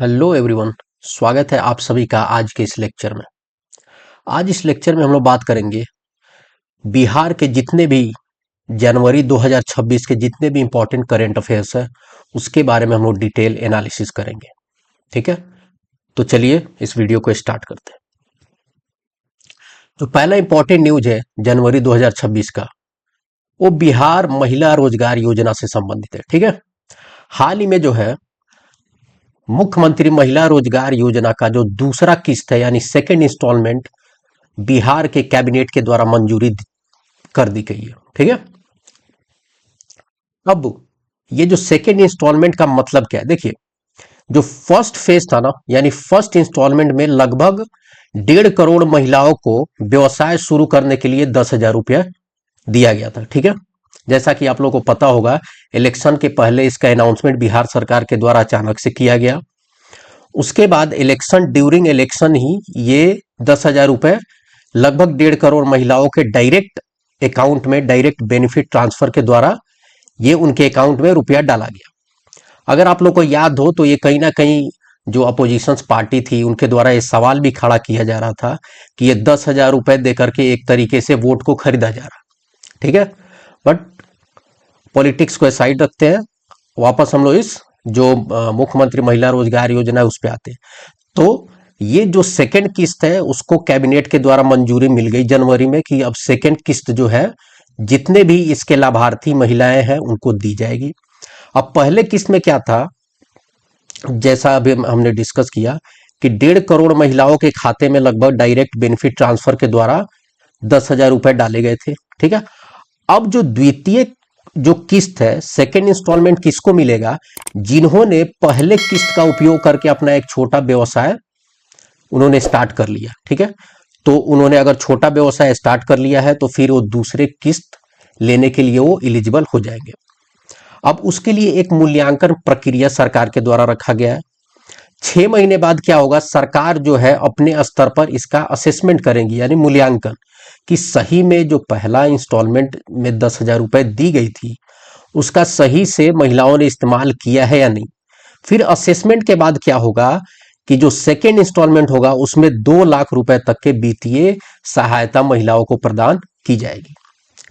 Hello everyone. स्वागत है आप सभी का आज के इस लेक्चर में। आज इस लेक्चर में हम लोग बात करेंगे बिहार के जितने भी जनवरी 2026 के जितने भी इंपॉर्टेंट करंट अफेयर्स है उसके बारे में हम लोग डिटेल एनालिसिस करेंगे। ठीक है, तो चलिए इस वीडियो को स्टार्ट करते हैं। तो पहला इंपॉर्टेंट न्यूज है जनवरी 2026 का, वो बिहार महिला रोजगार योजना से संबंधित है। ठीक है, हाल ही में जो है मुख्यमंत्री महिला रोजगार योजना का जो दूसरा किस्त है यानी सेकेंड इंस्टॉलमेंट बिहार के कैबिनेट के द्वारा मंजूरी कर दी गई है। ठीक है, अब ये जो सेकेंड इंस्टॉलमेंट का मतलब क्या है, देखिए जो फर्स्ट फेज था ना, यानी फर्स्ट इंस्टॉलमेंट में लगभग 1.5 करोड़ महिलाओं को व्यवसाय शुरू करने के लिए 10,000 रुपया दिया गया था। ठीक है, जैसा कि आप लोगों को पता होगा इलेक्शन के पहले इसका अनाउंसमेंट बिहार सरकार के द्वारा अचानक से किया गया। उसके बाद इलेक्शन, ड्यूरिंग इलेक्शन ही ये 10,000 रुपए लगभग 1.5 करोड़ महिलाओं के डायरेक्ट अकाउंट में, डायरेक्ट बेनिफिट ट्रांसफर के द्वारा ये उनके अकाउंट में रुपया डाला गया। अगर आप लोग को याद हो तो ये कहीं ना कहीं जो अपोजिशन पार्टी थी उनके द्वारा ये सवाल भी खड़ा किया जा रहा था कि ये 10,000 रुपए देकर के एक तरीके से वोट को खरीदा जा रहा। ठीक है, बट पॉलिटिक्स को साइड रखते हैं, वापस हम लोग इस जो मुख्यमंत्री महिला रोजगार योजना है उस पर आते हैं। तो ये जो सेकंड किस्त है उसको कैबिनेट के द्वारा मंजूरी मिल गई जनवरी में कि अब सेकंड किस्त जो है जितने भी इसके लाभार्थी महिलाएं हैं उनको दी जाएगी। अब पहले किस्त में क्या था, जैसा अभी हमने डिस्कस किया कि 1.5 करोड़ महिलाओं के खाते में लगभग डायरेक्ट बेनिफिट ट्रांसफर के द्वारा 10,000 रुपए डाले गए थे। ठीक है, अब जो द्वितीय जो किस्त है, सेकेंड इंस्टॉलमेंट किसको मिलेगा, जिन्होंने पहले किस्त का उपयोग करके अपना एक छोटा व्यवसाय उन्होंने स्टार्ट कर लिया। ठीक है, तो उन्होंने अगर छोटा व्यवसाय स्टार्ट कर लिया है तो फिर वो दूसरे किस्त लेने के लिए वो एलिजिबल हो जाएंगे। अब उसके लिए एक मूल्यांकन प्रक्रिया सरकार के द्वारा रखा गया है। 6 महीने बाद क्या होगा, सरकार जो है अपने स्तर पर इसका असेसमेंट करेंगी यानी मूल्यांकन कि सही में जो पहला इंस्टॉलमेंट में 10,000 रुपए दी गई थी उसका सही से महिलाओं ने इस्तेमाल किया है या नहीं। फिर असेसमेंट के बाद क्या होगा कि जो सेकेंड इंस्टॉलमेंट होगा उसमें 2 लाख रुपए तक के वित्तीय सहायता महिलाओं को प्रदान की जाएगी।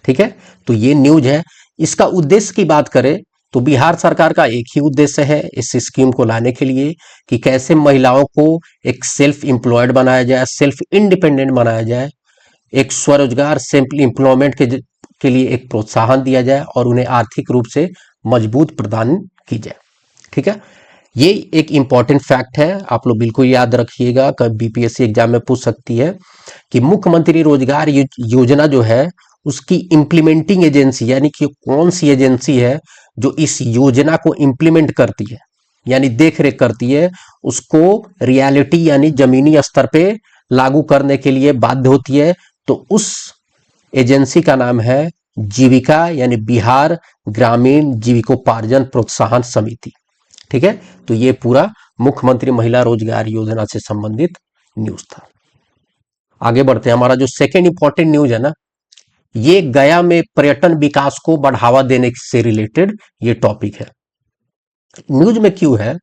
ठीक है, तो ये न्यूज है। इसका उद्देश्य की बात करें तो बिहार सरकार का एक ही उद्देश्य है इस स्कीम को लाने के लिए कि कैसे महिलाओं को एक सेल्फ एम्प्लॉयड बनाया जाए, सेल्फ इंडिपेंडेंट बनाया जाए, एक स्वरोजगार सेल्फ एम्प्लॉयमेंट के लिए एक प्रोत्साहन दिया जाए और उन्हें आर्थिक रूप से मजबूत प्रदान की जाए। ठीक है, ये एक इंपॉर्टेंट फैक्ट है, आप लोग बिल्कुल याद रखिएगा, कभी बीपीएससी एग्जाम में पूछ सकती है कि मुख्यमंत्री रोजगार योजना जो है उसकी इंप्लीमेंटिंग एजेंसी यानी कि कौन सी एजेंसी है जो इस योजना को इंप्लीमेंट करती है यानी देख रेख करती है, उसको रियलिटी यानी जमीनी स्तर पे लागू करने के लिए बाध्य होती है। तो उस एजेंसी का नाम है जीविका यानी बिहार ग्रामीण जीविकोपार्जन प्रोत्साहन समिति। ठीक है, तो ये पूरा मुख्यमंत्री महिला रोजगार योजना से संबंधित न्यूज था। आगे बढ़ते हैं, हमारा जो सेकेंड इंपॉर्टेंट न्यूज है ना, ये गया में पर्यटन विकास को बढ़ावा देने से रिलेटेड ये टॉपिक है। न्यूज में क्यों है,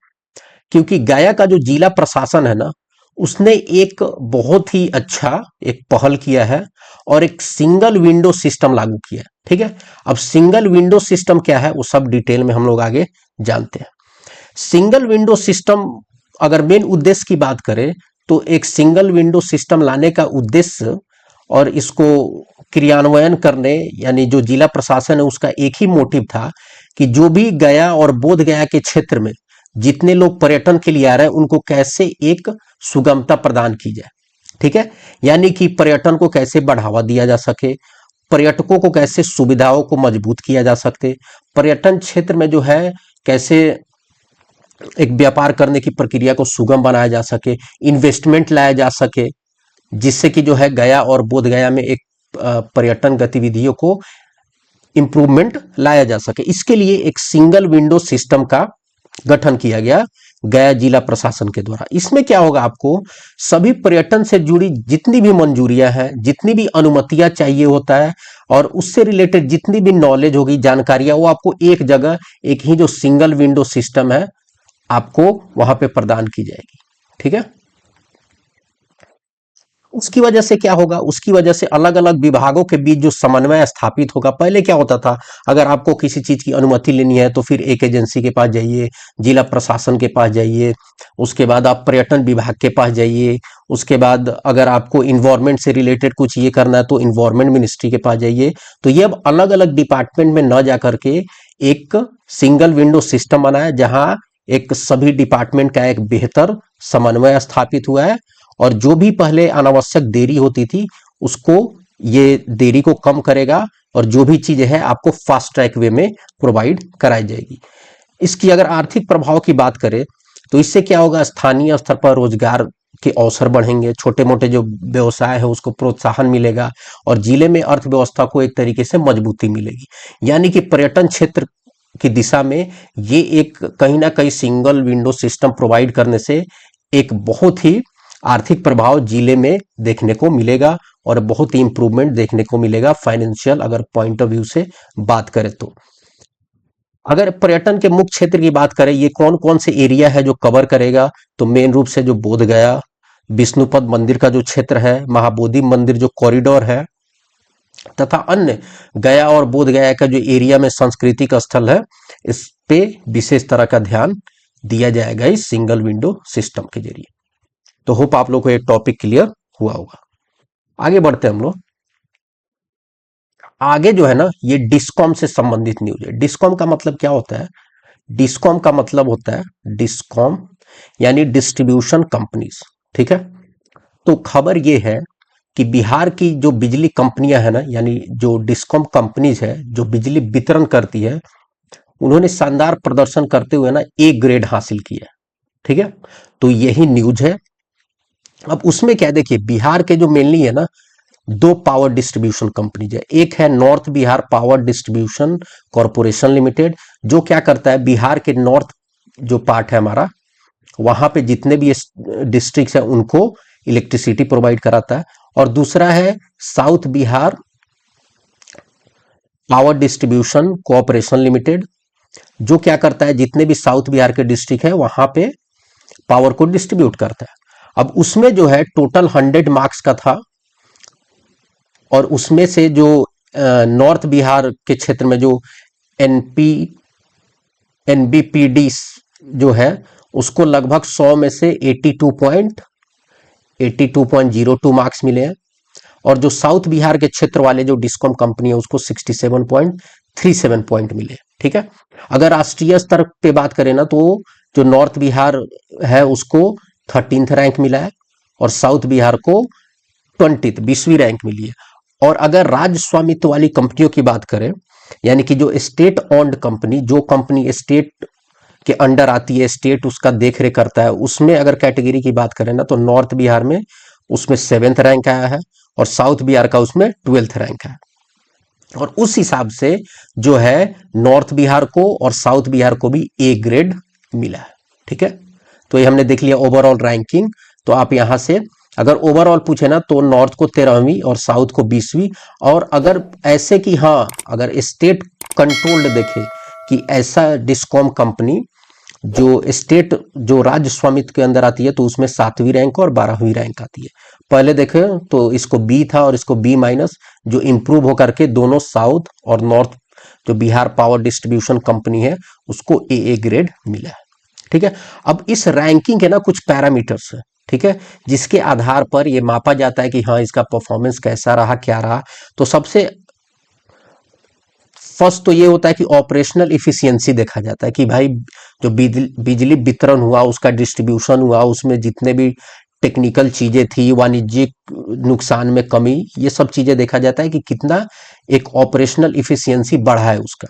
क्योंकि गया का जो जिला प्रशासन है ना उसने एक बहुत ही अच्छा एक पहल किया है और एक सिंगल विंडो सिस्टम लागू किया है। ठीक है, अब सिंगल विंडो सिस्टम क्या है वो सब डिटेल में हम लोग आगे जानते हैं। सिंगल विंडो सिस्टम अगर मेन उद्देश्य की बात करें तो एक सिंगल विंडो सिस्टम लाने का उद्देश्य और इसको क्रियान्वयन करने यानी जो जिला प्रशासन है उसका एक ही मोटिव था कि जो भी गया और बोध गया के क्षेत्र में जितने लोग पर्यटन के लिए आ रहे हैं उनको कैसे एक सुगमता प्रदान की जाए। ठीक है, यानी कि पर्यटन को कैसे बढ़ावा दिया जा सके, पर्यटकों को कैसे सुविधाओं को मजबूत किया जा सकते, पर्यटन क्षेत्र में जो है कैसे एक व्यापार करने की प्रक्रिया को सुगम बनाया जा सके, इन्वेस्टमेंट लाया जा सके, जिससे कि जो है गया और बोध गया में एक पर्यटन गतिविधियों को इंप्रूवमेंट लाया जा सके। इसके लिए एक सिंगल विंडो सिस्टम का गठन किया गया गया जिला प्रशासन के द्वारा। इसमें क्या होगा, आपको सभी पर्यटन से जुड़ी जितनी भी मंजूरियां हैं, जितनी भी अनुमतियां चाहिए होता है और उससे रिलेटेड जितनी भी नॉलेज होगी, जानकारियां, वो आपको एक जगह एक ही जो सिंगल विंडो सिस्टम है आपको वहां पे प्रदान की जाएगी। ठीक है, उसकी वजह से क्या होगा, उसकी वजह से अलग अलग विभागों के बीच जो समन्वय स्थापित होगा। पहले क्या होता था, अगर आपको किसी चीज की अनुमति लेनी है तो फिर एक एजेंसी के पास जाइए, जिला प्रशासन के पास जाइए, उसके बाद आप पर्यटन विभाग के पास जाइए, उसके बाद अगर आपको इन्वायरमेंट से रिलेटेड कुछ ये करना है तो इन्वायरमेंट मिनिस्ट्री के पास जाइए। तो ये अब अलग अलग डिपार्टमेंट में न जा करके एक सिंगल विंडो सिस्टम बना है, जहां एक सभी डिपार्टमेंट का एक बेहतर समन्वय स्थापित हुआ है। और जो भी पहले अनावश्यक देरी होती थी, उसको ये देरी को कम करेगा, और जो भी चीजें हैं आपको फास्ट ट्रैक वे में प्रोवाइड कराई जाएगी। इसकी अगर आर्थिक प्रभाव की बात करें तो इससे क्या होगा, स्थानीय स्तर पर रोजगार के अवसर बढ़ेंगे, छोटे मोटे जो व्यवसाय है उसको प्रोत्साहन मिलेगा, और जिले में अर्थव्यवस्था को एक तरीके से मजबूती मिलेगी। यानी कि पर्यटन क्षेत्र की दिशा में ये एक कहीं ना कहीं सिंगल विंडो सिस्टम प्रोवाइड करने से एक बहुत ही आर्थिक प्रभाव जिले में देखने को मिलेगा, और बहुत ही इंप्रूवमेंट देखने को मिलेगा फाइनेंशियल अगर पॉइंट ऑफ व्यू से बात करें तो। अगर पर्यटन के मुख्य क्षेत्र की बात करें, ये कौन कौन से एरिया है जो कवर करेगा, तो मेन रूप से जो बोध गया विष्णुपद मंदिर का जो क्षेत्र है, महाबोधि मंदिर जो कॉरिडोर है, तथा अन्य गया और बोध गया का जो एरिया में सांस्कृतिक स्थल है, इस पे विशेष तरह का ध्यान दिया जाएगा इस सिंगल विंडो सिस्टम के जरिए। तो होप आप लोग को एक टॉपिक क्लियर हुआ होगा। आगे बढ़ते हैं हम लोग। आगे जो है ना, ये डिस्कॉम से संबंधित न्यूज है। डिस्कॉम का मतलब क्या होता है, डिस्कॉम का मतलब होता है डिस्कॉम यानी डिस्ट्रीब्यूशन कंपनीज। ठीक है, तो खबर ये है कि बिहार की जो बिजली कंपनियां है ना, यानी जो डिस्कॉम कंपनीज है जो बिजली वितरण करती है, उन्होंने शानदार प्रदर्शन करते हुए ना ए ग्रेड हासिल किया है। ठीक है, तो यही न्यूज है। अब उसमें क्या है, देखिए बिहार के जो मेनली है ना, दो पावर डिस्ट्रीब्यूशन कंपनीज है। एक है north Bihar power distribution corporation limited, जो क्या करता है, बिहार के नॉर्थ जो पार्ट है हमारा, वहां पे जितने भी डिस्ट्रिक्ट है उनको इलेक्ट्रिसिटी प्रोवाइड कराता है। और दूसरा है south Bihar power distribution cooperation limited, जो क्या करता है, जितने भी साउथ बिहार के डिस्ट्रिक्ट है वहां पे पावर को डिस्ट्रीब्यूट करता है। अब उसमें जो है टोटल 100 मार्क्स का था, और उसमें से जो नॉर्थ बिहार के क्षेत्र में जो एनपी एनबीपीडी जो है, उसको लगभग 100 में से 82.02 मार्क्स मिले हैं। और जो साउथ बिहार के क्षेत्र वाले जो डिस्कॉम कंपनी है उसको 67.37 पॉइंट मिले। ठीक है, अगर राष्ट्रीय स्तर पे बात करें ना, तो जो नॉर्थ बिहार है उसको 13th रैंक मिला है, और साउथ बिहार को 20वीं रैंक मिली है। और अगर राज्य स्वामित्व वाली कंपनियों की बात करें, यानी कि जो स्टेट ओन्ड कंपनी, जो कंपनी स्टेट के अंडर आती है, स्टेट उसका देख रेख करता है, उसमें अगर कैटेगरी की बात करें ना, तो नॉर्थ बिहार में उसमें 7th रैंक आया है, और साउथ बिहार का उसमें 12th रैंक है। और उस हिसाब से जो है नॉर्थ बिहार को और साउथ बिहार को भी ए ग्रेड मिला है। ठीक है, तो ये हमने देख लिया ओवरऑल रैंकिंग। तो आप यहां से अगर ओवरऑल पूछे ना, तो नॉर्थ को 13वीं और साउथ को 20वीं। और अगर ऐसे कि हाँ, अगर स्टेट कंट्रोल्ड देखे कि ऐसा डिस्कॉम कंपनी जो स्टेट जो राज्य स्वामित्व के अंदर आती है, तो उसमें 7वीं रैंक और 12वीं रैंक आती है। पहले देखे तो इसको बी था और इसको बी माइनस, जो इंप्रूव होकर के दोनों साउथ और नॉर्थ जो बिहार पावर डिस्ट्रीब्यूशन कंपनी है उसको ए ग्रेड मिला है। ठीक है, अब इस रैंकिंग के ना कुछ पैरामीटर्स है। ठीक है, जिसके आधार पर ये मापा जाता है कि हाँ इसका परफॉर्मेंस कैसा रहा, क्या रहा। तो सबसे फर्स्ट तो ये होता है कि ऑपरेशनल इफिशियंसी देखा जाता है कि भाई जो बिजली वितरण हुआ, उसका डिस्ट्रीब्यूशन हुआ, उसमें जितने भी टेक्निकल चीजें थी, वाणिज्यिक नुकसान में कमी, ये सब चीजें देखा जाता है कि कितना एक ऑपरेशनल इफिशियंसी बढ़ा है उसका।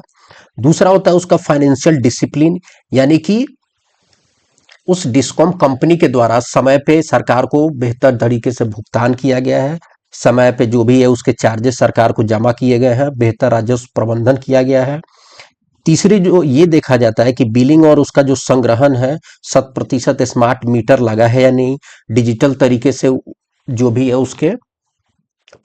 दूसरा होता है उसका फाइनेंशियल डिसिप्लिन, यानी कि उस डिस्कॉम कंपनी के द्वारा समय पे सरकार को बेहतर तरीके से भुगतान किया गया है, समय पे जो भी है उसके चार्जेस सरकार को जमा किए गए हैं, बेहतर राजस्व प्रबंधन किया गया है। तीसरी जो ये देखा जाता है कि बिलिंग और उसका जो संग्रहण है 100% स्मार्ट मीटर लगा है या नहीं, डिजिटल तरीके से जो भी है उसके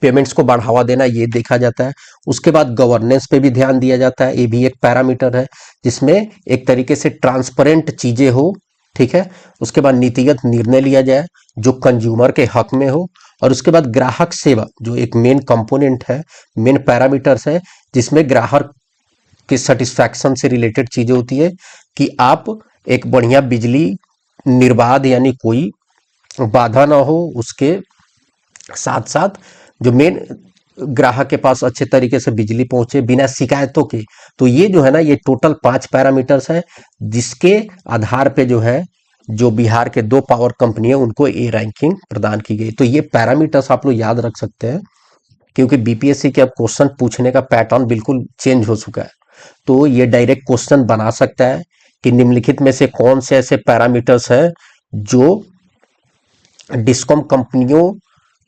पेमेंट्स को बढ़ावा देना, ये देखा जाता है। उसके बाद गवर्नेंस पे भी ध्यान दिया जाता है, ये भी एक पैरामीटर है जिसमें एक तरीके से ट्रांसपेरेंट चीजें हो, ठीक है। उसके बाद नीतिगत निर्णय लिया जाए जो कंज्यूमर के हक में हो, और उसके बाद ग्राहक सेवा जो एक मेन कंपोनेंट है, मेन पैरामीटर्स है, जिसमें ग्राहक के सेटिस्फैक्शन से रिलेटेड चीजें होती है कि आप एक बढ़िया बिजली निर्बाध यानी कोई बाधा ना हो, उसके साथ साथ जो मेन ग्राहक के पास अच्छे तरीके से बिजली पहुंचे बिना शिकायतों के। तो ये जो है ना, ये टोटल 5 पैरामीटर्स है जिसके आधार पे जो है, जो बिहार के 2 पावर कंपनी है उनको ए रैंकिंग प्रदान की गई। तो ये पैरामीटर्स आप लोग याद रख सकते हैं, क्योंकि बीपीएससी के अब क्वेश्चन पूछने का पैटर्न बिल्कुल चेंज हो चुका है। तो ये डायरेक्ट क्वेश्चन बना सकता है कि निम्नलिखित में से कौन से ऐसे पैरामीटर्स हैं जो डिस्कॉम कंपनियों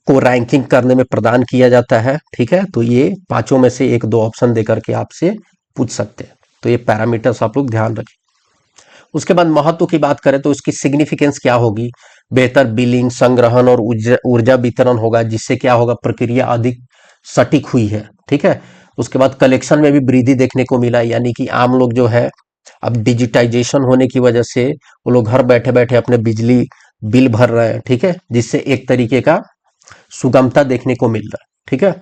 को रैंकिंग करने में प्रदान किया जाता है, ठीक है। तो ये पांचों में से एक दो ऑप्शन देकर के आपसे पूछ सकते हैं। तो ये पैरामीटर्स आप लोग ध्यान रखें। उसके बाद महत्व की बात करें तो इसकी सिग्निफिकेंस क्या होगी? बेहतर बिलिंग, संग्रहण और ऊर्जा वितरण होगा, जिससे क्या होगा, प्रक्रिया अधिक सटीक हुई है, ठीक है। उसके बाद कलेक्शन में भी वृद्धि देखने को मिला, यानी कि आम लोग जो है अब डिजिटाइजेशन होने की वजह से वो लोग घर बैठे बैठे अपने बिजली बिल भर रहे हैं, ठीक है, जिससे एक तरीके का सुगमता देखने को मिल रहा है, ठीक है।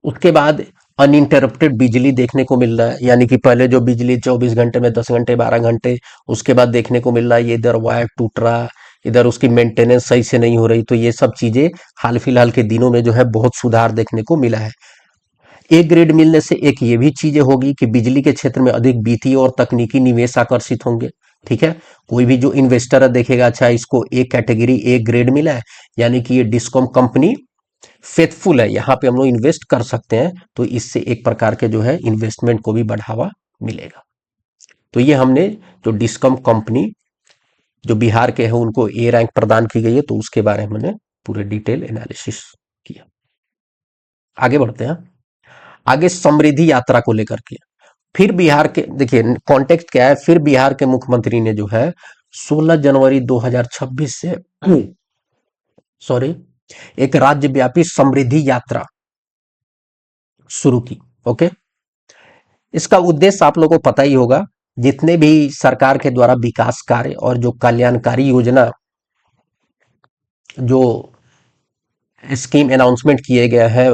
उसके बाद अनइंटरप्टेड बिजली देखने को मिल रहा है, यानी कि पहले जो बिजली 24 घंटे में 10 घंटे 12 घंटे, उसके बाद देखने को मिल रहा है ये इधर वायर टूट रहा, इधर उसकी मेंटेनेंस सही से नहीं हो रही। तो ये सब चीजें हाल फिलहाल के दिनों में जो है बहुत सुधार देखने को मिला है। ए ग्रेड मिलने से एक ये भी चीजें होगी कि बिजली के क्षेत्र में अधिक वित्तीय और तकनीकी निवेश आकर्षित होंगे, ठीक है। कोई भी जो इन्वेस्टर है देखेगा, अच्छा इसको ए कैटेगरी ए ग्रेड मिला है, यानी कि ये डिस्कॉम कंपनी फेथफुल है, यहाँ पे हम लोग इन्वेस्ट कर सकते हैं। तो इससे एक प्रकार के जो है इन्वेस्टमेंट को भी बढ़ावा मिलेगा। तो ये हमने जो डिस्कॉम कंपनी जो बिहार के हैं उनको ए रैंक प्रदान की गई है, तो उसके बारे में हमने पूरे डिटेल एनालिसिस किया। आगे बढ़ते हैं। आगे समृद्धि यात्रा को लेकर के फिर बिहार के, देखिए कॉन्टेक्स्ट क्या है, फिर बिहार के मुख्यमंत्री ने जो है 16 जनवरी 2026 से सॉरी एक राज्यव्यापी समृद्धि यात्रा शुरू की। ओके, इसका उद्देश्य आप लोगों को पता ही होगा, जितने भी सरकार के द्वारा विकास कार्य और जो कल्याणकारी योजना जो स्कीम अनाउंसमेंट किए गए हैं,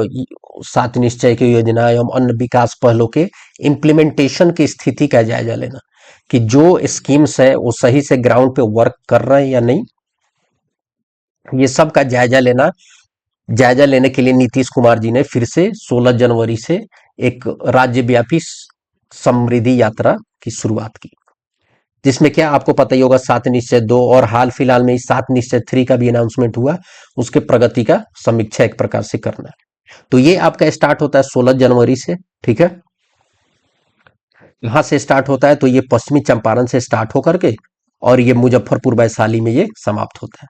7 निश्चय की योजना एवं अन्य विकास पहलों के इम्प्लीमेंटेशन की स्थिति का जायजा लेना, कि जो स्कीम्स है वो सही से ग्राउंड पे वर्क कर रहे हैं या नहीं, ये सब का जायजा लेना। जायजा लेने के लिए नीतीश कुमार जी ने फिर से 16 जनवरी से एक राज्यव्यापी समृद्धि यात्रा की शुरुआत की, जिसमें क्या आपको पता ही होगा 7 निश्चय 2 और हाल फिलहाल में 7 निश्चय 3 का भी अनाउंसमेंट हुआ, उसके प्रगति का समीक्षा एक प्रकार से करना है। तो ये आपका स्टार्ट होता है 16 जनवरी से, ठीक है। यहां से स्टार्ट होता है, तो ये पश्चिमी चंपारण से स्टार्ट होकर के और ये मुजफ्फरपुर वैशाली में ये समाप्त होता है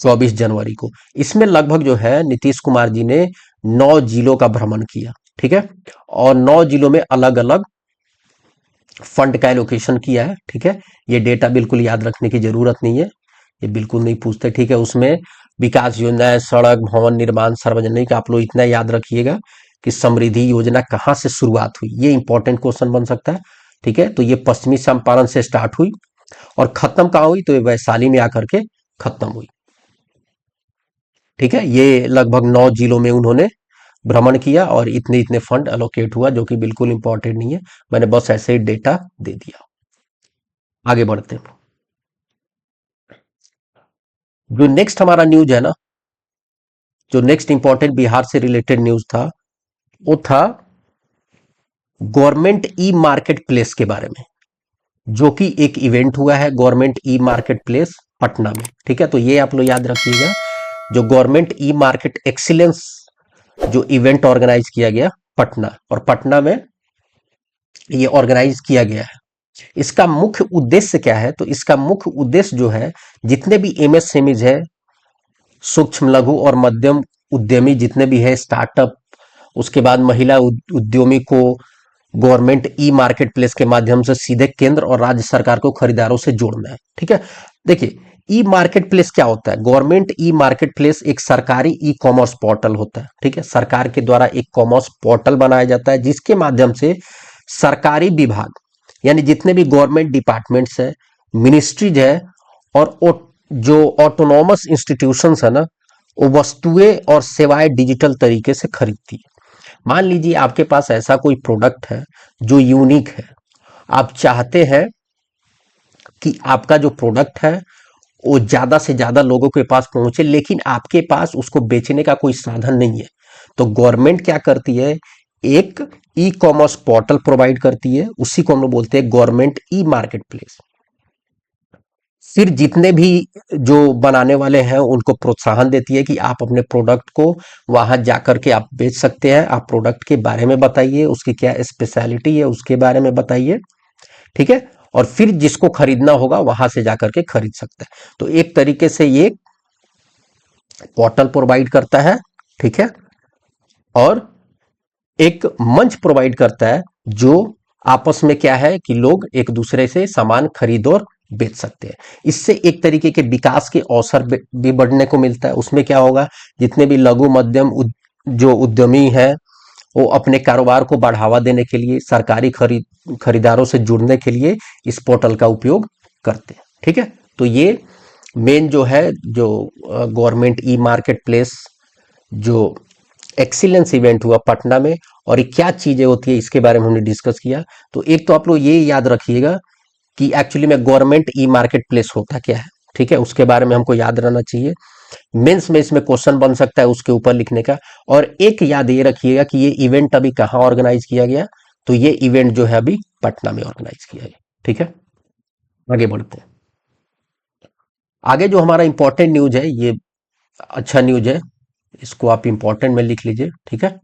24 जनवरी को। इसमें लगभग जो है नीतीश कुमार जी ने 9 जिलों का भ्रमण किया, ठीक है, और 9 जिलों में अलग अलग फंड का एलोकेशन किया है, ठीक है। ये डेटा बिल्कुल याद रखने की जरूरत नहीं है, ये बिल्कुल नहीं पूछते, ठीक है। उसमें विकास योजनाएं, सड़क, भवन निर्माण, सार्वजनिक, आप लोग इतना याद रखिएगा कि समृद्धि योजना कहाँ से शुरुआत हुई, ये इंपॉर्टेंट क्वेश्चन बन सकता है, ठीक है। तो ये पश्चिमी चंपारण से स्टार्ट हुई और खत्म कहाँ हुई, तो ये वैशाली में आकर के खत्म हुई, ठीक है। ये लगभग 9 जिलों में उन्होंने भ्रमण किया और इतने इतने फंड एलोकेट हुआ, जो कि बिल्कुल इंपॉर्टेंट नहीं है, मैंने बस ऐसे ही डेटा दे दिया। आगे बढ़ते हैं। जो नेक्स्ट हमारा न्यूज है ना, जो नेक्स्ट इंपॉर्टेंट बिहार से रिलेटेड न्यूज था, वो था गवर्नमेंट ई मार्केट प्लेस के बारे में, जो कि एक इवेंट हुआ है government e market place Patna में, ठीक है। तो ये आप लोग याद रखिएगा, जो गवर्नमेंट ई मार्केट एक्सीलेंस जो इवेंट ऑर्गेनाइज किया गया पटना, और पटना में ये ऑर्गेनाइज किया गया है। इसका मुख्य उद्देश्य क्या है, तो इसका मुख्य उद्देश्य जो है, जितने भी एमएसएमईज है, सूक्ष्म लघु और मध्यम उद्यमी जितने भी है, स्टार्टअप, उसके बाद महिला उद्यमी को गवर्नमेंट ई मार्केट प्लेस के माध्यम से सीधे केंद्र और राज्य सरकार को खरीदारों से जोड़ना है। ठीक है, देखिए ई मार्केट प्लेस क्या होता है। गवर्नमेंट ई मार्केट प्लेस एक सरकारी ई कॉमर्स पोर्टल होता है। ठीक है, सरकार के द्वारा एक कॉमर्स पोर्टल बनाया जाता है जिसके माध्यम से सरकारी विभाग यानी जितने भी गवर्नमेंट डिपार्टमेंट्स है, मिनिस्ट्रीज है और जो ऑटोनॉमस इंस्टीट्यूशंस है ना, वो वस्तुएं और सेवाएं डिजिटल तरीके से खरीदती है। मान लीजिए आपके पास ऐसा कोई प्रोडक्ट है जो यूनिक है, आप चाहते हैं कि आपका जो प्रोडक्ट है वो ज्यादा से ज्यादा लोगों के पास पहुंचे, लेकिन आपके पास उसको बेचने का कोई साधन नहीं है, तो गवर्नमेंट क्या करती है, एक ई कॉमर्स पोर्टल प्रोवाइड करती है, उसी को हम लोग बोलते हैं गवर्नमेंट ई मार्केट प्लेस। फिर जितने भी जो बनाने वाले हैं उनको प्रोत्साहन देती है कि आप अपने प्रोडक्ट को वहां जाकर के आप बेच सकते हैं, आप प्रोडक्ट के बारे में बताइए, उसकी क्या स्पेशलिटी है उसके बारे में बताइए। ठीक है, और फिर जिसको खरीदना होगा वहां से जाकर के खरीद सकता है। तो एक तरीके से ये पोर्टल प्रोवाइड करता है। ठीक है, और एक मंच प्रोवाइड करता है जो आपस में क्या है कि लोग एक दूसरे से सामान खरीद और बेच सकते हैं। इससे एक तरीके के विकास के अवसर भी बढ़ने को मिलता है। उसमें क्या होगा, जितने भी लघु मध्यम जो उद्यमी हैं वो अपने कारोबार को बढ़ावा देने के लिए, सरकारी खरीदारों से जुड़ने के लिए इस पोर्टल का उपयोग करते हैं। ठीक है, तो ये मेन जो है, जो गवर्नमेंट ई मार्केट प्लेस जो एक्सीलेंस इवेंट हुआ पटना में, और ये क्या चीजें होती है इसके बारे में हमने डिस्कस किया। तो एक तो आप लोग ये याद रखिएगा कि एक्चुअली में गवर्नमेंट ई मार्केट प्लेस होता क्या है। ठीक है, उसके बारे में हमको याद रहना चाहिए। मेंस में इसमें क्वेश्चन बन सकता है उसके ऊपर लिखने का। और एक याद ये रखिएगा कि ये इवेंट अभी कहाँ ऑर्गेनाइज किया गया, तो ये इवेंट जो है अभी पटना में ऑर्गेनाइज किया गया। ठीक है, आगे बढ़ते हैं। आगे जो हमारा इंपॉर्टेंट न्यूज है, ये अच्छा न्यूज है, इसको आप इंपॉर्टेंट में लिख लीजिए। ठीक है,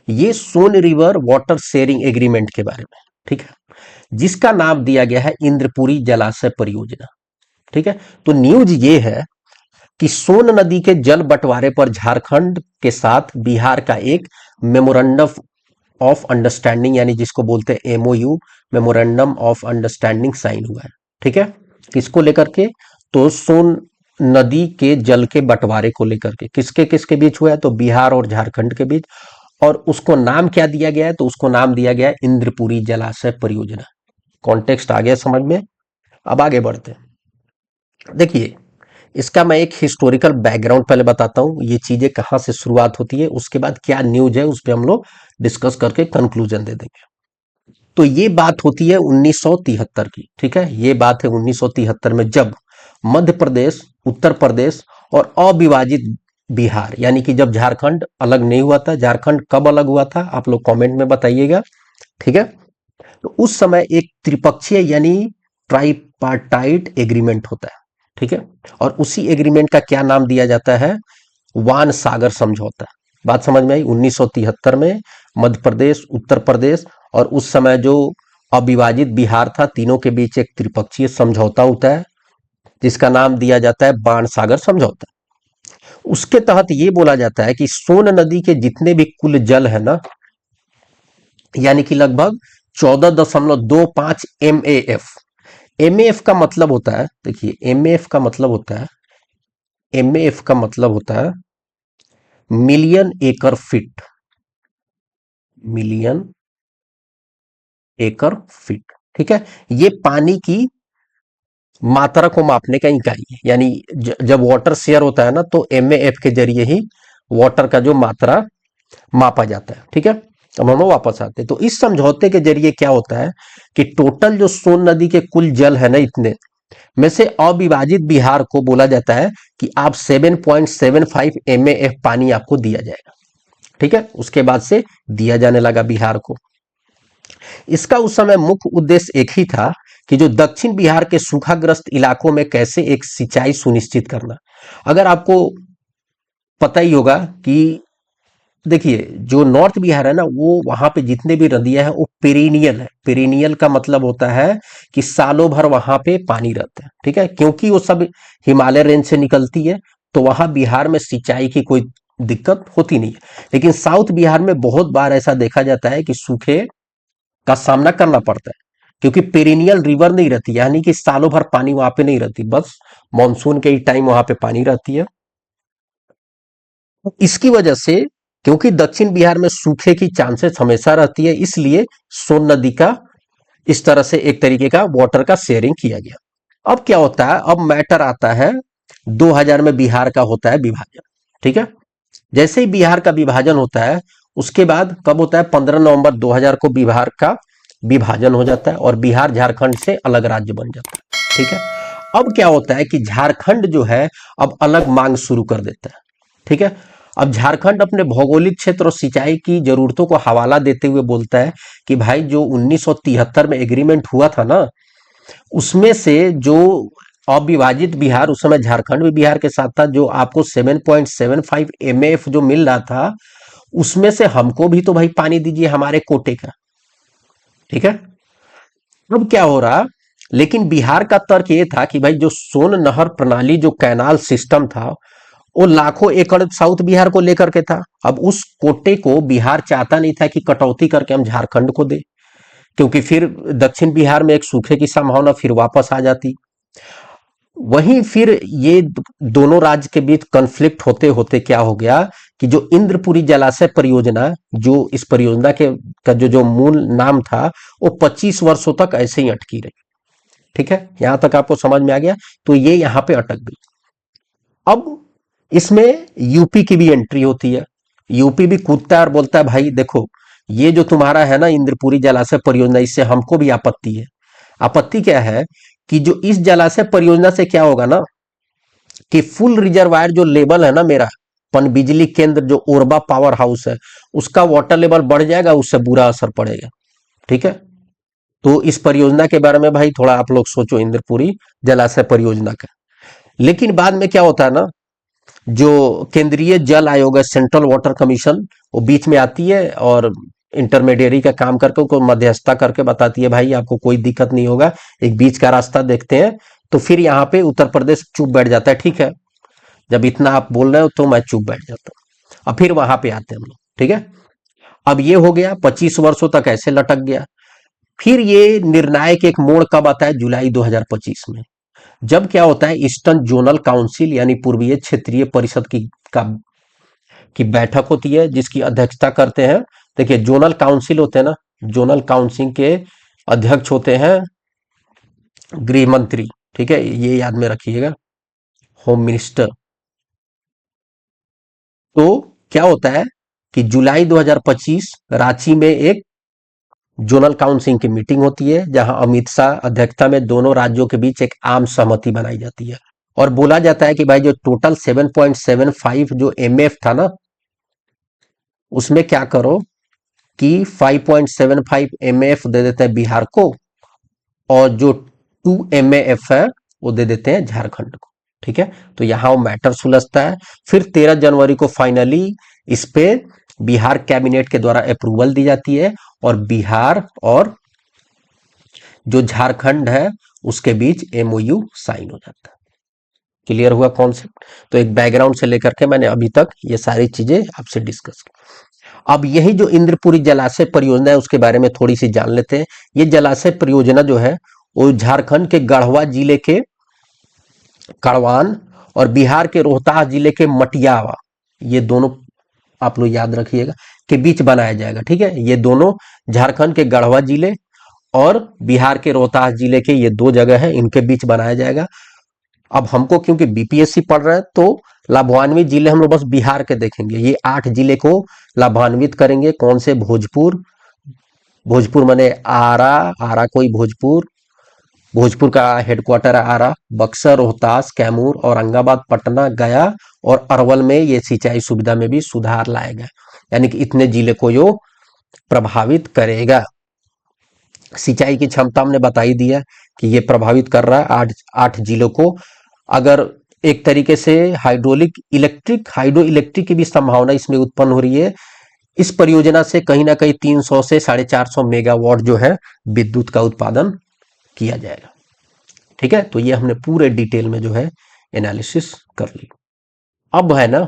ये सोन रिवर वाटर शेयरिंग एग्रीमेंट के बारे में। ठीक है, जिसका नाम दिया गया है इंद्रपुरी जलाशय परियोजना। ठीक है, तो न्यूज ये है कि सोन नदी के जल बंटवारे पर झारखंड के साथ बिहार का एक मेमोरेंडम ऑफ अंडरस्टैंडिंग यानी जिसको बोलते हैं MOU, memorandum of understanding sign हुआ है। ठीक है, किसको लेकर के, तो सोन नदी के जल के बंटवारे को लेकर के किसके किसके बीच हुआ है, तो बिहार और झारखंड के बीच। और उसको नाम क्या दिया गया है, तो उसको नाम दिया गया है इंद्रपुरी जलाशय परियोजना। कॉन्टेक्स्ट आ गया समझ में। अब आगे बढ़ते हैं। देखिए, इसका मैं एक हिस्टोरिकल बैकग्राउंड पहले बताता हूं, ये चीजें कहां से शुरुआत होती है, उसके बाद क्या न्यूज है उस पर हम लोग डिस्कस करके कंक्लूजन दे देंगे। तो ये बात होती है 1973 की। ठीक है, ये बात है 1973 में, जब मध्य प्रदेश, उत्तर प्रदेश और अविभाजित बिहार यानी कि जब झारखंड अलग नहीं हुआ था। झारखंड कब अलग हुआ था आप लोग कमेंट में बताइएगा। ठीक है, तो उस समय एक त्रिपक्षीय यानी ट्राइपार्टाइट एग्रीमेंट होता है। ठीक है, और उसी एग्रीमेंट का क्या नाम दिया जाता है, वान सागर समझौता। बात समझ में आई। 1973 में मध्य प्रदेश, उत्तर प्रदेश और उस समय जो अविभाजित बिहार था, तीनों के बीच एक त्रिपक्षीय समझौता होता है जिसका नाम दिया जाता है बाण सागर समझौता। उसके तहत ये बोला जाता है कि सोन नदी के जितने भी कुल जल है ना, यानी कि लगभग 14.25 MAF। MAF का मतलब होता है, देखिए MAF का मतलब होता है, MAF का मतलब होता है मिलियन एकड़ फीट, मिलियन एकड़ फीट। ठीक है, ये पानी की मात्रा को मापने का इकाई है। यानी जब वाटर शेयर होता है ना, तो MAF के जरिए ही वाटर का जो मात्रा मापा जाता है। ठीक है, अब हम वापस आते हैं। तो इस समझौते के जरिए क्या होता है कि टोटल जो सोन नदी के कुल जल है ना, इतने में से अविभाजित बिहार को बोला जाता है कि आप 7.75 MAF पानी आपको दिया जाएगा। ठीक है, उसके बाद से दिया जाने लगा बिहार को। इसका उस समय मुख्य उद्देश्य एक ही था कि जो दक्षिण बिहार के सूखाग्रस्त इलाकों में कैसे एक सिंचाई सुनिश्चित करना। अगर आपको पता ही होगा कि देखिए, जो नॉर्थ बिहार है ना, वो वहां पे जितने भी नदियां हैं वो पेरिनियल है। पेरिनियल का मतलब होता है कि सालों भर वहां पे पानी रहता है। ठीक है, क्योंकि वो सब हिमालय रेंज से निकलती है, तो वहां बिहार में सिंचाई की कोई दिक्कत होती नहीं है। लेकिन साउथ बिहार में बहुत बार ऐसा देखा जाता है कि सूखे का सामना करना पड़ता है, क्योंकि पेरिनियल रिवर नहीं रहती, यानी कि सालों भर पानी वहां पे नहीं रहती, बस मानसून के ही टाइम वहां पे पानी रहती है। इसकी वजह से, क्योंकि दक्षिण बिहार में सूखे की चांसेस हमेशा रहती है, इसलिए सोन नदी का इस तरह से एक तरीके का वाटर का शेयरिंग किया गया। अब क्या होता है, अब मैटर आता है 2000 में बिहार का होता है विभाजन। ठीक है, जैसे ही बिहार का विभाजन होता है, उसके बाद कब होता है, 15 नवंबर 2000 को बिहार का विभाजन हो जाता है और बिहार झारखंड से अलग राज्य बन जाता है। ठीक है, अब क्या होता है कि झारखंड जो है अब अलग मांग शुरू कर देता है। ठीक है, अब झारखंड अपने भौगोलिक क्षेत्र और सिंचाई की जरूरतों को हवाला देते हुए बोलता है कि भाई जो 1973 में एग्रीमेंट हुआ था ना, उसमें से जो अविभाजित बिहार, उस समय झारखंड भी बिहार के साथ था, जो आपको 7.75 MF जो मिल रहा था, उसमें से हमको भी तो भाई पानी दीजिए हमारे कोटे का। ठीक है, अब क्या हो रहा, लेकिन बिहार का तर्क ये था कि भाई जो सोन नहर प्रणाली, जो कैनाल सिस्टम था, वो लाखों एकड़ साउथ बिहार को लेकर के था। अब उस कोटे को बिहार चाहता नहीं था कि कटौती करके हम झारखंड को दे, क्योंकि फिर दक्षिण बिहार में एक सूखे की संभावना फिर वापस आ जाती। वहीं फिर ये दोनों राज्य के बीच कन्फ्लिक्ट होते होते क्या हो गया कि जो इंद्रपुरी जलाशय परियोजना, जो इस परियोजना के का जो मूल नाम था, वो 25 वर्षों तक ऐसे ही अटकी रही। ठीक है, यहां तक आपको समझ में आ गया, तो ये यहां पे अटक गई। अब इसमें यूपी की भी एंट्री होती है। यूपी भी कूदता है और बोलता है भाई देखो, ये जो तुम्हारा है ना इंद्रपुरी जलाशय परियोजना, इससे हमको भी आपत्ति है। आपत्ति क्या है कि जो इस जलाशय परियोजना से क्या होगा ना, कि फुल रिजर्वायर जो लेवल है ना मेरा, पन बिजली केंद्र जो ओरबा पावर हाउस है, उसका वाटर लेवल बढ़ जाएगा, उससे बुरा असर पड़ेगा। ठीक है, तो इस परियोजना के बारे में भाई थोड़ा आप लोग सोचो, इंद्रपुरी जलाशय परियोजना का। लेकिन बाद में क्या होता है ना, जो केंद्रीय जल आयोग है, सेंट्रल वाटर कमीशन, वो बीच में आती है और इंटरमीडियरी का काम करके उनको मध्यस्थता करके बताती है भाई आपको कोई दिक्कत नहीं होगा, एक बीच का रास्ता देखते हैं। तो फिर यहाँ पे उत्तर प्रदेश चुप बैठ जाता है, ठीक है जब इतना आप बोल रहे हो तो मैं चुप बैठ जाता हूँ। अब फिर वहां पे आते हैं हम लोग। ठीक है, अब ये हो गया, 25 वर्षों तक ऐसे लटक गया। फिर ये निर्णायक एक मोड़ कब आता है, जुलाई 2025 में, जब क्या होता है, ईस्टर्न जोनल काउंसिल यानी पूर्वीय क्षेत्रीय परिषद का की बैठक होती है, जिसकी अध्यक्षता करते हैं, देखिए जोनल काउंसिल होते हैं ना, जोनल काउंसिल के अध्यक्ष होते हैं गृह मंत्री। ठीक है, ये याद में रखिएगा, होम मिनिस्टर। तो क्या होता है कि जुलाई 2025 रांची में एक जोनल काउंसिल की मीटिंग होती है, जहां अमित शाह अध्यक्षता में दोनों राज्यों के बीच एक आम सहमति बनाई जाती है और बोला जाता है कि भाई जो टोटल 7.75 जो MF था ना, उसमें क्या करो कि 5.75 MF दे देते हैं बिहार को, और जो 2 MAF है वो दे देते हैं झारखंड को। ठीक है, तो यहां वो मैटर सुलझता है। फिर 13 जनवरी को फाइनली इस पे बिहार कैबिनेट के द्वारा अप्रूवल दी जाती है और बिहार और जो झारखंड है उसके बीच MOU साइन हो जाता है। क्लियर हुआ कॉन्सेप्ट? तो एक बैकग्राउंड से लेकर के मैंने अभी तक ये सारी चीजें आपसे डिस्कस की। अब यही जो इंद्रपुरी जलाशय परियोजना है उसके बारे में थोड़ी सी जान लेते हैं। ये जलाशय परियोजना जो है वो झारखंड के गढ़वा जिले के कड़वान और बिहार के रोहतास जिले के मटियावा, ये दोनों आप लोग याद रखिएगा, के बीच बनाया जाएगा। ठीक है, ये दोनों झारखंड के गढ़वा जिले और बिहार के रोहतास जिले के ये दो जगह है, इनके बीच बनाया जाएगा। अब हमको क्योंकि BPSC पढ़ रहे हैं तो लाभान्वित जिले हम लोग बस बिहार के देखेंगे। ये 8 जिले को लाभान्वित करेंगे। कौन से? भोजपुर, भोजपुर माने आरा, आरा कोई भोजपुर, भोजपुर का हेडक्वार्टर है आरा, बक्सर, रोहतास, कैमूर, औरंगाबाद, पटना, गया और अरवल में ये सिंचाई सुविधा में भी सुधार लाएगा। यानी कि इतने जिले को यो प्रभावित करेगा। सिंचाई की क्षमता हमने बता ही दिया कि ये प्रभावित कर रहा है 8 जिलों को। अगर एक तरीके से हाइड्रो इलेक्ट्रिक की भी संभावना इसमें उत्पन्न हो रही है। इस परियोजना से कहीं ना कहीं 300 से 450 मेगावाट जो है विद्युत का उत्पादन किया जाएगा। ठीक है, तो ये हमने पूरे डिटेल में जो है एनालिसिस कर ली। अब है ना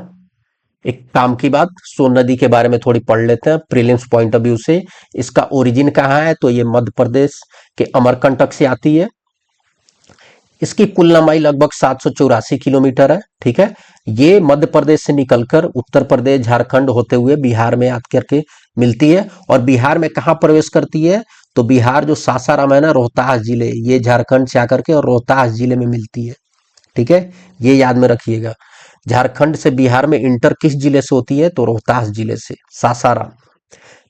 एक काम की बात, सोन नदी के बारे में थोड़ी पढ़ लेते हैं प्रीलिम्स पॉइंट ऑफ व्यू से। इसका ओरिजिन कहाँ है, तो ये मध्य प्रदेश के अमरकंटक से आती है। इसकी कुल लंबाई लगभग 784 किलोमीटर है। ठीक है, ये मध्य प्रदेश से निकलकर उत्तर प्रदेश झारखंड होते हुए बिहार में आकर के मिलती है। और बिहार में कहाँ प्रवेश करती है, तो बिहार जो सासाराम है ना, रोहतास जिले, ये झारखंड से आकर के और रोहतास जिले में मिलती है। ठीक है, ये याद में रखिएगा। झारखंड से बिहार में इंटर किस जिले से होती है, तो रोहतास जिले से, सासाराम।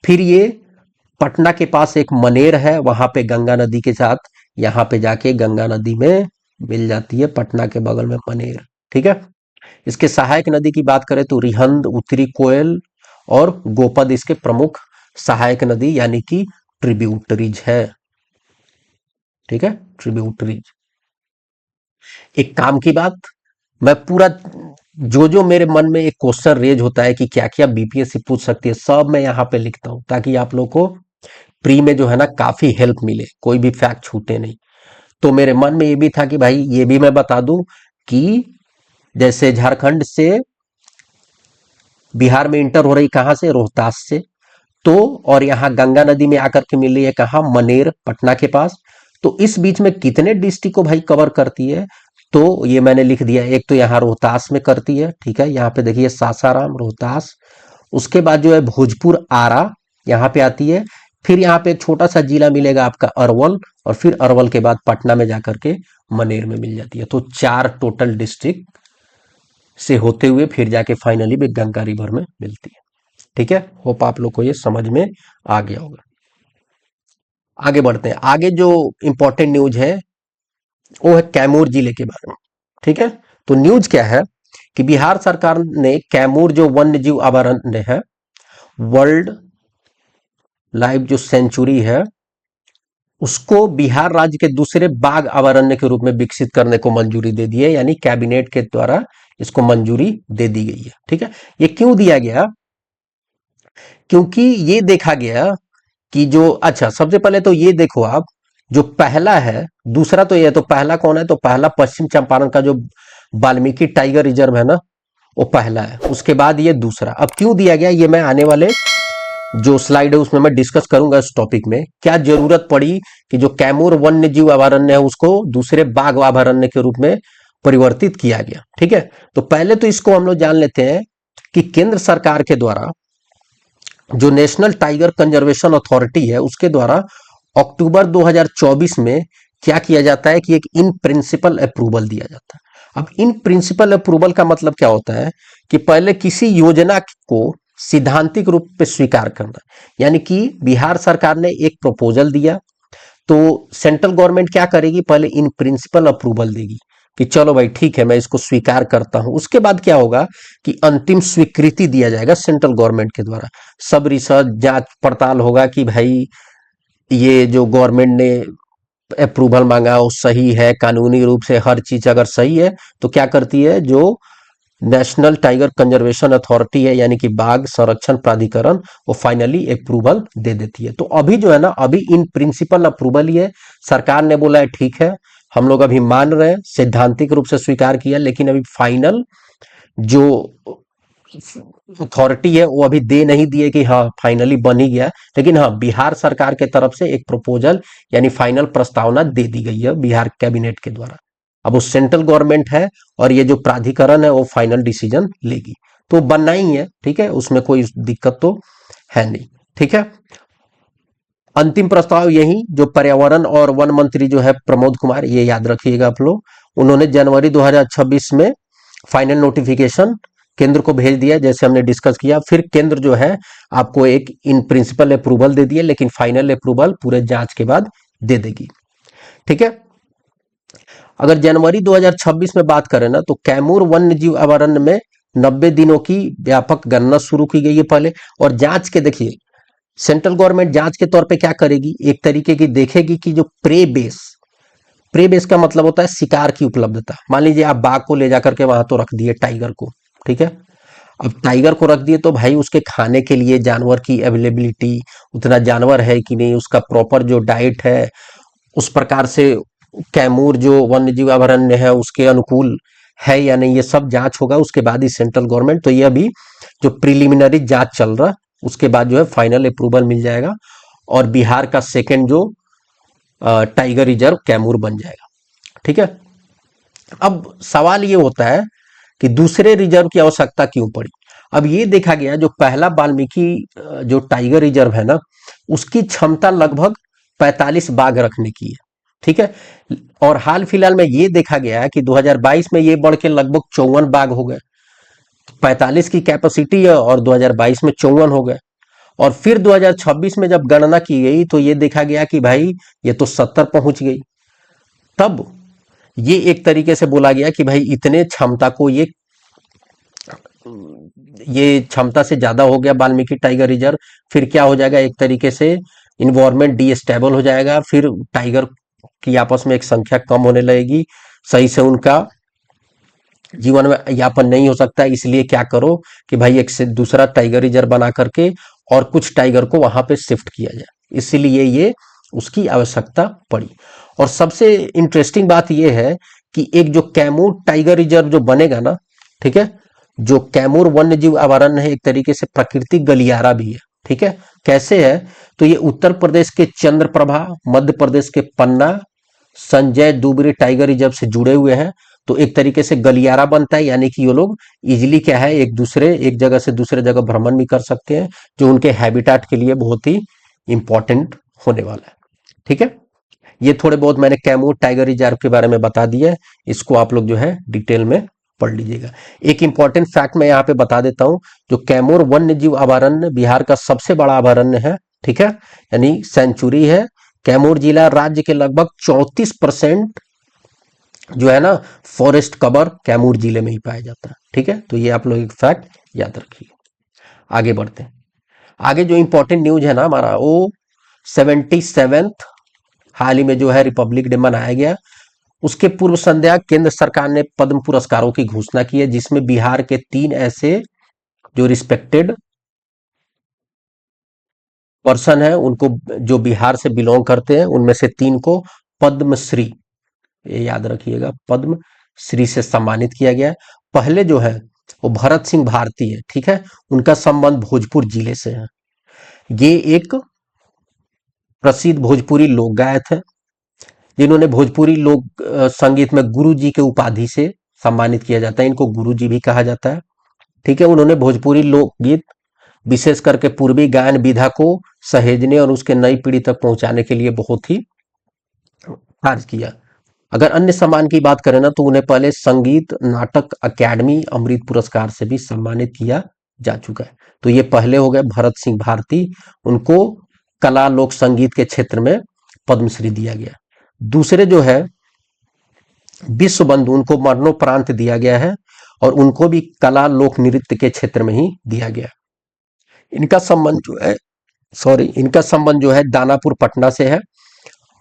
फिर ये पटना के पास एक मनेर है, वहां पे गंगा नदी के साथ यहाँ पे जाके गंगा नदी में मिल जाती है, पटना के बगल में मनेर। ठीक है, इसके सहायक नदी की बात करें तो रिहंद, उत्तरी कोयल और गोपद इसके प्रमुख सहायक नदी यानी कि ट्रिब्यूटरीज है। ठीक है, ट्रिब्यूटरीज। एक काम की बात, मैं पूरा जो जो मेरे मन में एक क्वेश्चन रेज होता है कि क्या क्या बीपीएससी पूछ सकती है, सब मैं यहाँ पे लिखता हूँ ताकि आप लोग को प्री में जो है ना काफी हेल्प मिले, कोई भी फैक्ट छूटे नहीं। तो मेरे मन में ये भी था कि भाई ये भी मैं बता दूं कि जैसे झारखंड से बिहार में इंटर हो रही कहां से, रोहतास से, तो और यहाँ गंगा नदी में आकर के मिल रही है कहाँ, मनेर, पटना के पास। तो इस बीच में कितने डिस्ट्रिक्ट को भाई कवर करती है, तो ये मैंने लिख दिया। एक तो यहाँ रोहतास में करती है, ठीक है, यहाँ पे देखिए सासाराम, रोहतास। उसके बाद जो है भोजपुर, आरा यहाँ पे आती है। फिर यहाँ पे एक छोटा सा जिला मिलेगा आपका अरवल, और फिर अरवल के बाद पटना में जाकर के मनेर में मिल जाती है। तो 4 टोटल डिस्ट्रिक्ट से होते हुए फिर जाके फाइनली भी गंगा रिवर में मिलती है। ठीक है, होप आप लोग को ये समझ में आ गया होगा। आगे बढ़ते हैं। आगे जो इंपॉर्टेंट न्यूज है वो है कैमूर जिले के बारे में। ठीक है, तो न्यूज क्या है कि बिहार सरकार ने कैमूर जो वन्य जीव अभयारण्य है, वर्ल्ड लाइफ जो सेंचुरी है, उसको बिहार राज्य के दूसरे बाघ अभयारण्य के रूप में विकसित करने को मंजूरी दे दी है, यानी कैबिनेट के द्वारा इसको मंजूरी दे दी गई है। ठीक है, ये क्यों दिया गया, क्योंकि ये देखा गया कि जो, अच्छा सबसे पहले तो ये देखो आप, जो पहला है, दूसरा तो ये, तो पहला कौन है, तो पहला पश्चिम चंपारण का जो वाल्मीकि टाइगर रिजर्व है ना, वो पहला है। उसके बाद ये दूसरा। अब क्यों दिया गया ये मैं आने वाले जो स्लाइड है उसमें मैं डिस्कस करूंगा इस टॉपिक में, क्या जरूरत पड़ी कि जो कैमूर वन्य जीव अभयारण्य है उसको दूसरे बाघ अभयारण्य के रूप में परिवर्तित किया गया। ठीक है, तो पहले तो इसको हम लोग जान लेते हैं कि केंद्र सरकार के द्वारा जो नेशनल टाइगर कंजर्वेशन अथॉरिटी है उसके द्वारा अक्टूबर 2024 में क्या किया जाता है कि एक इन प्रिंसिपल अप्रूवल दिया जाता है। अब इन प्रिंसिपल अप्रूवल का मतलब क्या होता है कि पहले किसी योजना को सिद्धांतिक रूप पे स्वीकार करना, यानी कि बिहार सरकार ने एक प्रपोजल दिया तो सेंट्रल गवर्नमेंट क्या करेगी, पहले इन प्रिंसिपल अप्रूवल देगी कि चलो भाई ठीक है मैं इसको स्वीकार करता हूं। उसके बाद क्या होगा कि अंतिम स्वीकृति दिया जाएगा सेंट्रल गवर्नमेंट के द्वारा। सब रिसर्च जांच पड़ताल होगा कि भाई ये जो गवर्नमेंट ने अप्रूवल मांगा वो सही है, कानूनी रूप से हर चीज अगर सही है तो क्या करती है, जो नेशनल टाइगर कंजर्वेशन अथॉरिटी है यानी कि बाघ संरक्षण प्राधिकरण, वो फाइनली अप्रूवल दे देती है। तो अभी जो है ना, अभी इन प्रिंसिपल अप्रूवल ही है, सरकार ने बोला है ठीक है हम लोग अभी मान रहे हैं, सैद्धांतिक रूप से स्वीकार किया, लेकिन अभी फाइनल जो अथॉरिटी है वो अभी दे नहीं दिए कि हाँ फाइनली बन ही गया। लेकिन हाँ बिहार सरकार के तरफ से एक प्रपोजल यानी फाइनल प्रस्तावना दे दी गई है बिहार कैबिनेट के द्वारा। अब वो सेंट्रल गवर्नमेंट है और ये जो प्राधिकरण है वो फाइनल डिसीजन लेगी, तो बनना ही है। ठीक है, उसमें कोई दिक्कत तो है नहीं। ठीक है, अंतिम प्रस्ताव यही जो पर्यावरण और वन मंत्री जो है प्रमोद कुमार, ये याद रखिएगा आप लोग, उन्होंने जनवरी 2026 में फाइनल नोटिफिकेशन केंद्र को भेज दिया, जैसे हमने डिस्कस किया। फिर केंद्र जो है आपको एक इन प्रिंसिपल अप्रूवल दे दिए, लेकिन फाइनल अप्रूवल पूरे जांच के बाद दे देगी। ठीक है, अगर जनवरी 2026 में बात करें ना, तो कैमूर वन्य जीव अभयारण्य में 90 दिनों की व्यापक गणना शुरू की गई है पहले। और जांच के देखिए, सेंट्रल गवर्नमेंट जांच के तौर पे क्या करेगी, एक तरीके की देखेगी कि जो प्रे बेस का मतलब होता है शिकार की उपलब्धता। मान लीजिए आप बाघ को ले जाकर के वहां तो रख दिए, टाइगर को, ठीक है, अब टाइगर को रख दिए तो भाई उसके खाने के लिए जानवर की अवेलेबिलिटी, उतना जानवर है कि नहीं, उसका प्रॉपर जो डाइट है उस प्रकार से कैमूर जो वन्य जीव अभयारण्य है उसके अनुकूल है या नहीं, ये सब जांच होगा, उसके बाद ही सेंट्रल गवर्नमेंट, तो ये अभी जो प्रिलिमिनरी जांच चल रहा, उसके बाद जो है फाइनल अप्रूवल मिल जाएगा और बिहार का सेकेंड जो टाइगर रिजर्व कैमूर बन जाएगा। ठीक है। अब सवाल ये होता है कि दूसरे रिजर्व की आवश्यकता क्यों पड़ी। अब ये देखा गया जो पहला वाल्मीकि जो टाइगर रिजर्व है ना, उसकी क्षमता लगभग 45 बाघ रखने की है। ठीक है। और हाल फिलहाल में ये देखा गया है कि 2022 में ये बढ़ के लगभग 54 बाघ हो गए। 45 की कैपेसिटी है और 2022 में 54 हो गए। और फिर 2026 में जब गणना की गई तो ये देखा गया कि भाई ये तो 70 पहुंच गई। तब ये एक तरीके से बोला गया कि भाई इतने क्षमता को ये क्षमता से ज्यादा हो गया वाल्मीकि टाइगर रिजर्व, फिर क्या हो जाएगा, एक तरीके से इन्वायरमेंट डीस्टेबल हो जाएगा, फिर टाइगर की आपस में एक संख्या कम होने लगेगी, सही से उनका जीवन में यापन नहीं हो सकता। इसलिए क्या करो कि भाई एक से दूसरा टाइगर रिजर्व बना करके और कुछ टाइगर को वहां पे शिफ्ट किया जाए, इसीलिए ये उसकी आवश्यकता पड़ी। और सबसे इंटरेस्टिंग बात यह है कि एक जो कैमूर टाइगर रिजर्व जो बनेगा ना, ठीक है, जो कैमूर वन्य जीव अभयारण्य है, एक तरीके से प्राकृतिक गलियारा भी है। ठीक है। कैसे है, तो ये उत्तर प्रदेश के चंद्रप्रभा, मध्य प्रदेश के पन्ना, संजय दुबरी टाइगर रिजर्व से जुड़े हुए हैं। तो एक तरीके से गलियारा बनता है, यानी कि ये लोग इजिली क्या है, एक जगह से दूसरे जगह भ्रमण भी कर सकते हैं, जो उनके हैबिटाट के लिए बहुत ही इंपॉर्टेंट होने वाला है। ठीक है। ये थोड़े बहुत मैंने कैमूर टाइगर रिजर्व के बारे में बता दिया है, इसको आप लोग जो है डिटेल में पढ़ लीजिएगा। एक इंपॉर्टेंट फैक्ट मैं यहाँ पे बता देता हूँ, जो कैमूर वन्य जीव अभयारण्य बिहार का सबसे बड़ा अभयारण्य है। ठीक है, यानी सेंचुरी है। कैमूर जिला राज्य के लगभग 34% जो है ना फॉरेस्ट कवर कैमूर जिले में ही पाया जाता है। ठीक है, तो ये आप लोग एक फैक्ट याद रखिए। आगे बढ़ते हैं। आगे जो इंपॉर्टेंट न्यूज है ना हमारा, वो 77th हाल ही में जो है रिपब्लिक डे मनाया गया, उसके पूर्व संध्या केंद्र सरकार ने पद्म पुरस्कारों की घोषणा की है, जिसमें बिहार के 3 ऐसे जो रिस्पेक्टेड पर्सन है, उनको जो बिहार से बिलोंग करते हैं, उनमें से 3 को पद्मश्री, ये याद रखिएगा, पद्म श्री से सम्मानित किया गया है। पहले जो है वो भरत सिंह भारती है। ठीक है, उनका संबंध भोजपुर जिले से है। ये एक प्रसिद्ध भोजपुरी लोक गायक है, जिन्होंने भोजपुरी लोक संगीत में गुरु जी के उपाधि से सम्मानित किया जाता है, इनको गुरु जी भी कहा जाता है। ठीक है, उन्होंने भोजपुरी लोकगीत विशेष करके पूर्वी गायन विधा को सहेजने और उसके नई पीढ़ी तक पहुंचाने के लिए बहुत ही कार्य किया। अगर अन्य सम्मान की बात करें ना, तो उन्हें पहले संगीत नाटक अकादमी अमृत पुरस्कार से भी सम्मानित किया जा चुका है। तो ये पहले हो गए भरत सिंह भारती, उनको कला लोक संगीत के क्षेत्र में पद्मश्री दिया गया। दूसरे जो है विश्व बंधु, उनको मरणोपरांत दिया गया है और उनको भी कला लोक नृत्य के क्षेत्र में ही दिया गया। इनका संबंध जो है इनका संबंध जो है दानापुर पटना से है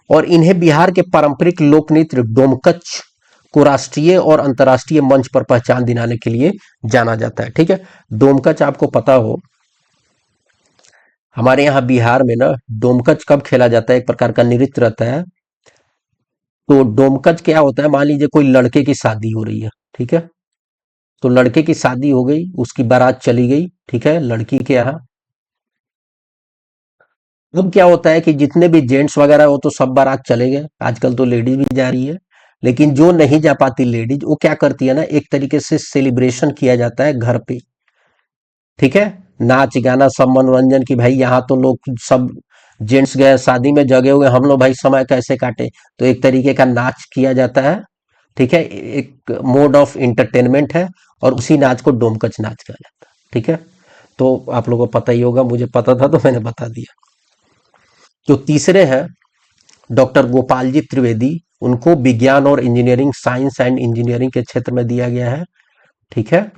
और इन्हें बिहार के पारंपरिक लोक नृत्य डोमकच को राष्ट्रीय और अंतर्राष्ट्रीय मंच पर पहचान दिलाने के लिए जाना जाता है। ठीक है, डोमकच आपको पता हो, हमारे यहाँ बिहार में ना डोमकच कब खेला जाता है, एक प्रकार का नृत्य रहता है। तो डोमकच क्या होता है, मान लीजिए कोई लड़के की शादी हो रही है। ठीक है, तो लड़के की शादी हो गई, उसकी बारात चली गई। ठीक है, लड़की के यहाँ अब क्या होता है कि जितने भी जेंट्स वगैरह वो तो सब बारात चले गए, आजकल तो लेडीज भी जा रही है, लेकिन जो नहीं जा पाती लेडीज, वो क्या करती है ना, एक तरीके से सेलिब्रेशन किया जाता है घर पे। ठीक है, नाच गाना सब मनोरंजन की, भाई यहाँ तो लोग सब जेंट्स गए शादी में, जगे हुए हम लोग भाई समय कैसे काटे, तो एक तरीके का नाच किया जाता है। ठीक है, एक मोड ऑफ इंटरटेनमेंट है और उसी नाच को डोमकच नाच कहा जाता है। ठीक है, तो आप लोगों को पता ही होगा, मुझे पता था तो मैंने बता दिया। जो तीसरे हैं डॉक्टर गोपाल जी त्रिवेदी, उनको विज्ञान और इंजीनियरिंग, साइंस एंड इंजीनियरिंग के क्षेत्र में दिया गया है। ठीक है,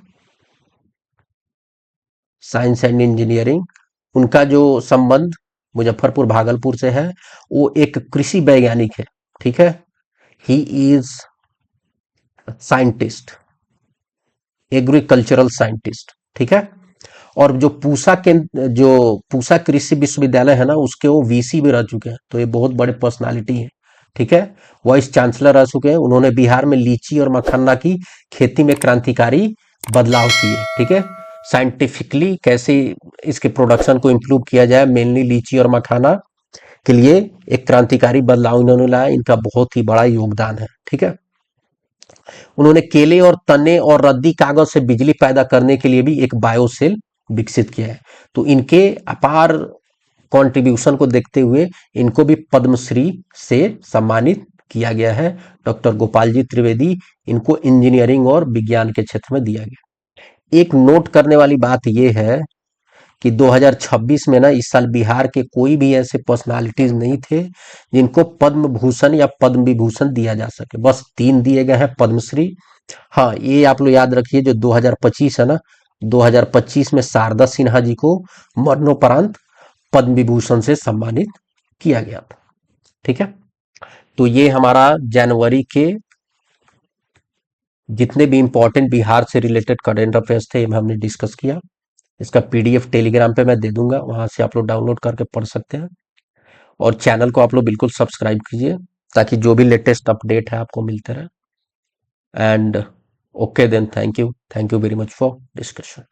साइंस एंड इंजीनियरिंग, उनका जो संबंध मुजफ्फरपुर भागलपुर से है, वो एक कृषि वैज्ञानिक है। ठीक है, he is scientist, agricultural scientist. ठीक है, और जो पूसा कृषि विश्वविद्यालय है ना, उसके वो वीसी भी रह चुके हैं, तो ये बहुत बड़े पर्सनालिटी हैं। ठीक है, वाइस चांसलर रह चुके हैं। उन्होंने बिहार में लीची और मखन्ना की खेती में क्रांतिकारी बदलाव किए। ठीक है, साइंटिफिकली कैसे इसके प्रोडक्शन को इम्प्रूव किया जाए, मेनली लीची और मखाना के लिए एक क्रांतिकारी बदलाव इन्होंने लाया। इनका बहुत ही बड़ा योगदान है। ठीक है, उन्होंने केले और तने और रद्दी कागज से बिजली पैदा करने के लिए भी एक बायोसेल विकसित किया है। तो इनके अपार कंट्रीब्यूशन को देखते हुए इनको भी पद्मश्री से सम्मानित किया गया है। डॉक्टर गोपाल जी त्रिवेदी, इनको इंजीनियरिंग और विज्ञान के क्षेत्र में दिया गया। एक नोट करने वाली बात यह है कि 2026 में ना, इस साल बिहार के कोई भी ऐसे पर्सनालिटीज नहीं थे जिनको पद्म भूषण या पद्म विभूषण दिया जा सके। बस 3 दिए गए हैं पद्मश्री। हाँ, ये आप लोग याद रखिए, जो 2025 है ना, 2025 में शारदा सिन्हा जी को मरणोपरांत पद्म विभूषण से सम्मानित किया गया था। ठीक है, तो ये हमारा जनवरी के जितने भी इंपॉर्टेंट बिहार से रिलेटेड करेंट अफेयर्स थे हमने डिस्कस किया। इसका पीडीएफ टेलीग्राम पे मैं दे दूंगा, वहां से आप लोग डाउनलोड करके पढ़ सकते हैं। और चैनल को आप लोग बिल्कुल सब्सक्राइब कीजिए ताकि जो भी लेटेस्ट अपडेट है आपको मिलते रहे। And okay then, thank you very much for discussion.